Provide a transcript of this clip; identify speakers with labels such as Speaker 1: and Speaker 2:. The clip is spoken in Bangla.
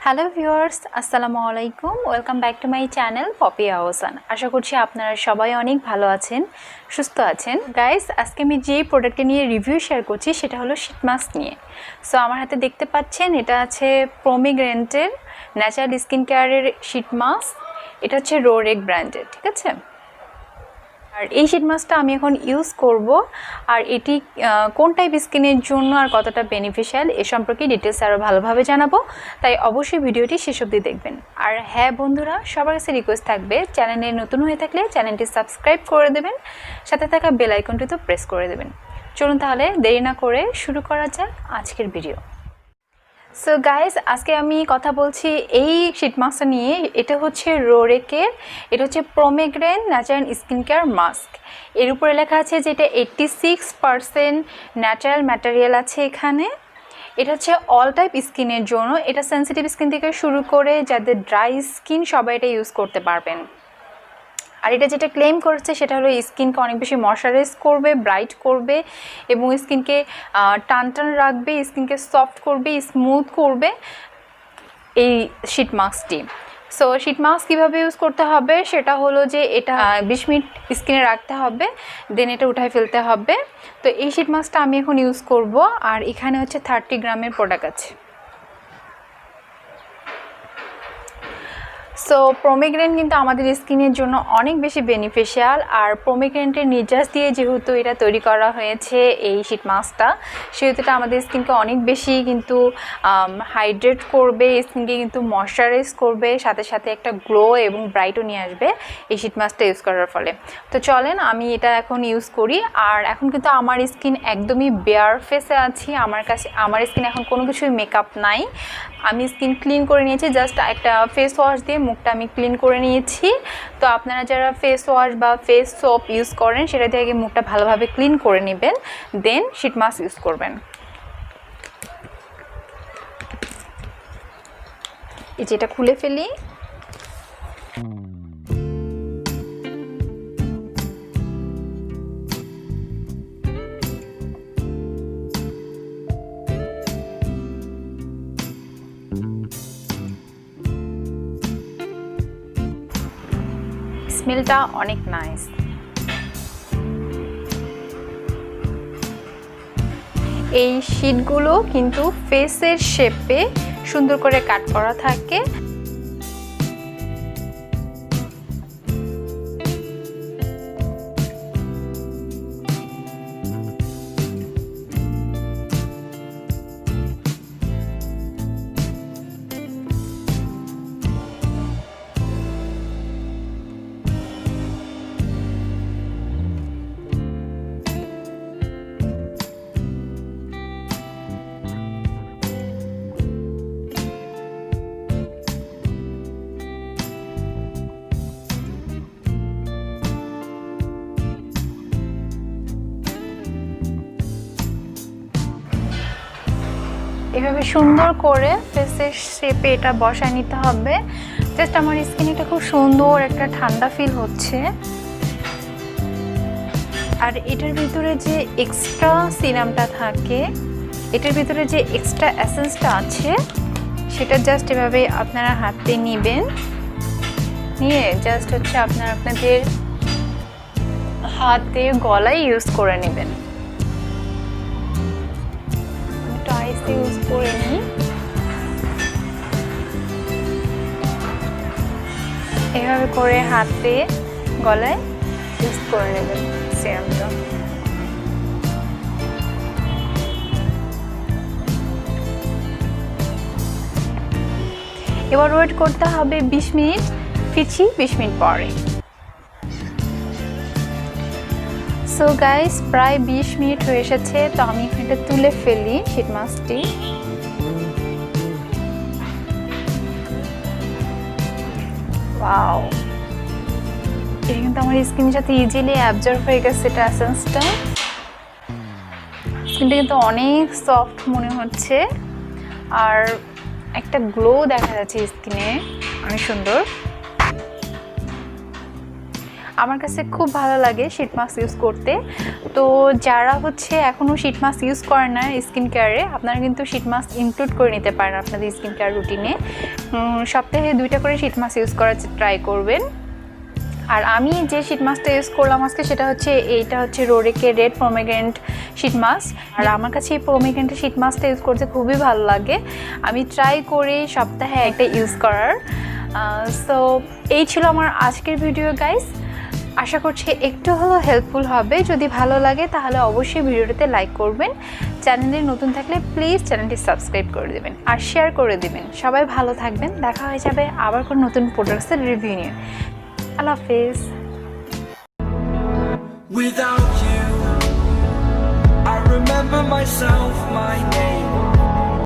Speaker 1: হ্যালো ভিউয়ার্স, আসসালামু আলাইকুম। Welcome back to my channel Popi Ahsan. আশা করছি আপনারা সবাই অনেক ভালো আছেন, সুস্থ আছেন। গাইস, আজকে আমি যে প্রোডাক্টটি নিয়ে রিভিউ শেয়ার করছি সেটা হলো শীট মাস্ক নিয়ে। সো আমার হাতে দেখতে পাচ্ছেন এটা আছে পমিগ্রেনেটের ন্যাচারাল স্কিন কেয়ারের শীট মাস্ক। এটা হচ্ছে রোরেক ব্র্যান্ডের, ঠিক আছে। আর এই শীট মাস্কটা আমি এখন ইউজ করব, আর এটি কোন টাইপ স্কিনের জন্য আর কতটা বেনিফিশিয়াল এ সম্পর্কে ডিটেলস আরও ভালোভাবে জানাবো, তাই অবশ্যই ভিডিওটি শেষ অবধি দেখবেন। আর হ্যাঁ বন্ধুরা, সবার কাছে রিকোয়েস্ট থাকবে চ্যানেলে নতুন হয়ে থাকলে চ্যানেলটি সাবস্ক্রাইব করে দেবেন, সাথে থাকা বেল আইকনটি তো প্রেস করে দেবেন। চলুন তাহলে দেরি না করে শুরু করা যাক আজকের ভিডিও। সো গাইস, আজকে আমি কথা বলছি এই শীট মাস্কটা নিয়ে। এটা হচ্ছে রোরেকের, এটা হচ্ছে pomegranate natural skin care mask. এর উপরে লেখা আছে যে এটা 86% ন্যাচারাল ম্যাটেরিয়াল আছে এখানে। এটা হচ্ছে অল টাইপ স্কিনের জন্য, এটা সেন্সিটিভ স্কিন থেকে শুরু করে যাদের ড্রাই স্কিন সবাই এটা ইউজ করতে পারবেন। আর এটা যেটা ক্লেম করছে সেটা হলো স্কিনকে অনেক বেশি ময়শ্চারাইজ করবে, ব্রাইট করবে এবং স্কিনকে টান টান রাখবে, স্কিনকে সফট করবে, স্মুথ করবে এই শীট মাস্কটি। সো শীট মাস্ক কীভাবে ইউজ করতে হবে সেটা হলো যে এটা 20 মিনিট স্কিনে রাখতে হবে, দেন এটা উঠায় ফেলতে হবে। তো এই শীট মাস্কটা আমি এখন ইউজ করব, আর এখানে হচ্ছে 30 গ্রামের প্রোডাক্ট আছে। সো পমিগ্রেনেট কিন্তু আমাদের স্কিনের জন্য অনেক বেশি বেনিফিশিয়াল, আর পমিগ্রেনেটের নির্যাস দিয়ে যেহেতু এটা তৈরি করা হয়েছে এই শীট মাস্কটা, সেহেতু এটা আমাদের স্কিনকে অনেক বেশি কিন্তু হাইড্রেট করবে, স্কিনকে কিন্তু ময়শ্চারাইজ করবে, সাথে সাথে একটা গ্লো এবং ব্রাইটও নিয়ে আসবে এই শীট মাস্কটা ইউজ করার ফলে। তো চলেন আমি এটা এখন ইউজ করি। আর এখন কিন্তু আমার স্কিন একদমই বেয়ার ফেসে আছি, আমার স্কিন এখন কোনো কিছুই মেকআপ নাই। আমি স্কিন ক্লিন করে নিয়েছি, জাস্ট একটা ফেস ওয়াশ দিয়ে মুখটা আমি ক্লিন করে নিয়েছি। তো আপনারা যারা ফেস ওয়াশ বা ফেস সোপ ইউজ করেন সেটা দিয়ে আগে মুখটা ভালোভাবে ক্লিন করে নেবেন, দেন শীট মাস্ক ইউজ করবেন। এই যেটা খুলে ফেলি। স্মেলটা অনেক নাইস। এই শীটগুলো কিন্তু ফেসের শেপে সুন্দর করে কাট করা থাকে। এভাবে সুন্দর করে ফেসের শেপে এটা বসায় নিতে হবে। জাস্ট আমার স্কিন এটা খুব সুন্দর একটা ঠান্ডা ফিল হচ্ছে। আর এটার ভিতরে যে এক্সট্রা সিরামটা থাকে, এটার ভিতরে যে এক্সট্রা এসেন্সটা আছে সেটা জাস্ট এভাবে আপনারা হাতে নেবেন, নিয়ে জাস্ট হচ্ছে আপনাদের হাতে গলায় ইউজ করে নেবেন। ইউজ করে নিই, এভাবে করে হাতে গলায় ইউজ করে নেবেন সিরামটা। এবার ওয়েট করতে হবে 20 মিনিট, ফিরছি 20 মিনিট পরে। সো গাইস, প্রায় 20 মিনিট হয়ে এসেছে। তো আমি এটা তুলে ফেলি শীট মাস্কটি। ওয়াও, এটা কিন্তু আমার স্কিনের সাথে ইজিলি অ্যাবজর্ব হয়ে গেছে এটা এসেন্সটা। স্কিনটা কিন্তু অনেক সফট মনে হচ্ছে, আর একটা গ্লো দেখা যাচ্ছে স্কিনে, অনেক সুন্দর। আমার কাছে খুব ভালো লাগে শীট মাস্ক ইউজ করতে। তো যারা হচ্ছে এখনও শীট মাস্ক ইউজ করেন না স্কিন কেয়ারে, আপনারা কিন্তু শীট মাস্ক ইনক্লুড করে নিতে পারেন আপনাদের স্কিন কেয়ার রুটিনে। সপ্তাহে 2টা করে শীট মাস্ক ইউজ করার ট্রাই করবেন। আর আমি যে শীট মাস্কটা ইউজ করলাম আজকে সেটা হচ্ছে এইটা হচ্ছে রোরেকের রেড পমিগ্রেনেট শীট মাস্ক। আর আমার কাছে এই পমিগ্রেনেটের শীট মাস্কটা ইউজ করতে খুবই ভালো লাগে। আমি ট্রাই করি সপ্তাহে একটা ইউজ করার। সো এই ছিল আমার আজকের ভিডিও গাইস। আশা করছি একটু হলেও হেল্পফুল হবে। যদি ভালো লাগে তাহলে অবশ্যই ভিডিওটাতে লাইক করবেন। চ্যানেলে নতুন থাকলে প্লিজ চ্যানেলটি সাবস্ক্রাইব করে দেবেন আর শেয়ার করে দেবেন। সবাই ভালো থাকবেন। দেখা হয়ে যাবে আবার কোনো নতুন প্রোডাক্টসের রিভিউ নিয়ে। আল্লাহ হাফেজ।
Speaker 2: Without you, I remember myself, my name.